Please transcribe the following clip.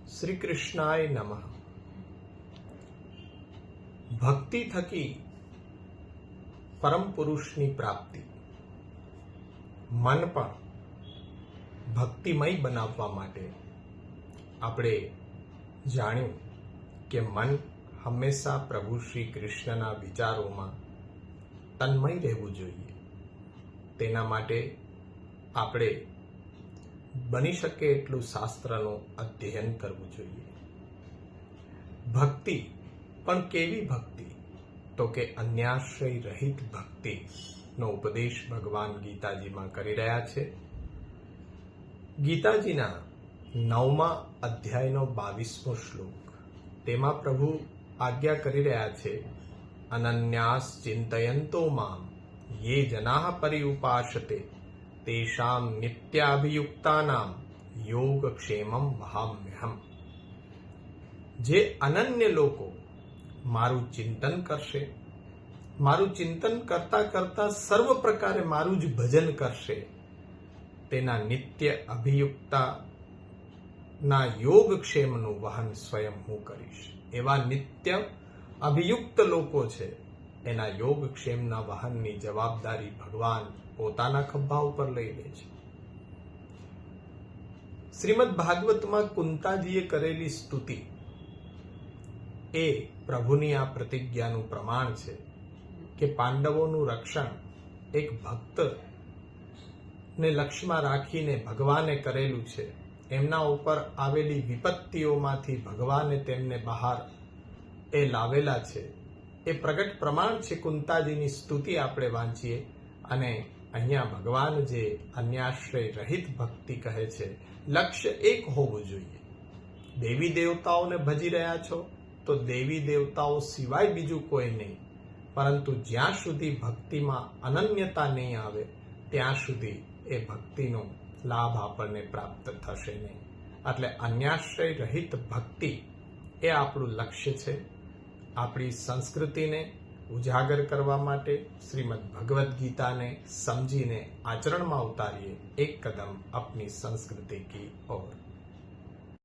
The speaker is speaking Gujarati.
શ્રી કૃષ્ણાય નમઃ। ભક્તિ થકી પરમ પુરુષની પ્રાપ્તિ, મન પણ ભક્તિમય બનાવવા માટે આપણે જાણ્યું કે મન હંમેશા પ્રભુ શ્રી કૃષ્ણના વિચારોમાં તન્મય રહેવું જોઈએ। તેના માટે આપણે બની શકે એટલું શાસ્ત્રનું અધ્યયન કરવું જોઈએ। ભક્તિ પણ કેવી ભક્તિ? તો કે અન્યાશ્રય રહિત ભક્તિનો ઉપદેશ ભગવાન ગીતાજીમાં કરી રહ્યા છે। ગીતાજીના 9મા અધ્યાયનો 22મો શ્લોક, તેમાં પ્રભુ આજ્ઞા કરી રહ્યા છે, અનન્યાસ ચિંતયંતો મામ યે જનાઃ પર્યુપાસતે તેષામ નિત્યાભિયુક્તાનામ યોગક્ષેમં વહામ્યહમ। જે અનન્ય લોકો મારું ચિંતન કરશે, મારું ચિંતન કરતા કરતા સર્વ પ્રકારે મારું જ ભજન કરશે, તેના નિત્ય અભિયુક્તાના યોગક્ષેમનું વહન સ્વયં હું કરીશ। એવા નિત્ય અભિયુક્ત લોકો છે, એના યોગક્ષેમના વહનની જવાબદારી ભગવાન પોતાના ખભા ઉપર લઈ લે છે। શ્રીમદ ભાગવતમાં કુંતાજીએ કરેલી સ્તુતિ એ પ્રભુની આ પ્રતિજ્ઞાનું પ્રમાણ છે કે પાંડવોનું રક્ષણ એક ભક્તને લક્ષ્યમાં રાખીને ભગવાને કરેલું છે। એમના ઉપર આવેલી વિપત્તિઓમાંથી ભગવાને તેમને બહાર એ લાવેલા છે, એ પ્રગટ પ્રમાણ છે। કુંતાજીની સ્તુતિ આપણે વાંચીએ અને અહીંયા ભગવાન જે અન્યાશ્રય રહિત ભક્તિ કહે છે, લક્ષ્ય એક હોવું જોઈએ। દેવી દેવતાઓને ભજી રહ્યા છો તો દેવી દેવતાઓ સિવાય બીજું કોઈ નહીં, પરંતુ જ્યાં સુધી ભક્તિમાં અનન્યતા નહીં આવે ત્યાં સુધી એ ભક્તિનો લાભ આપણને પ્રાપ્ત થશે નહીં। એટલે અન્યાશ્રય રહિત ભક્તિ એ આપણું લક્ષ્ય છે। આપણી સંસ્કૃતિને ઉજાગર કરવા માટે શ્રીમદ ભગવદ્ ગીતાને સમજીને આચરણમાં ઉતારીએ, એક કદમ अपनी संस्कृति की ओर।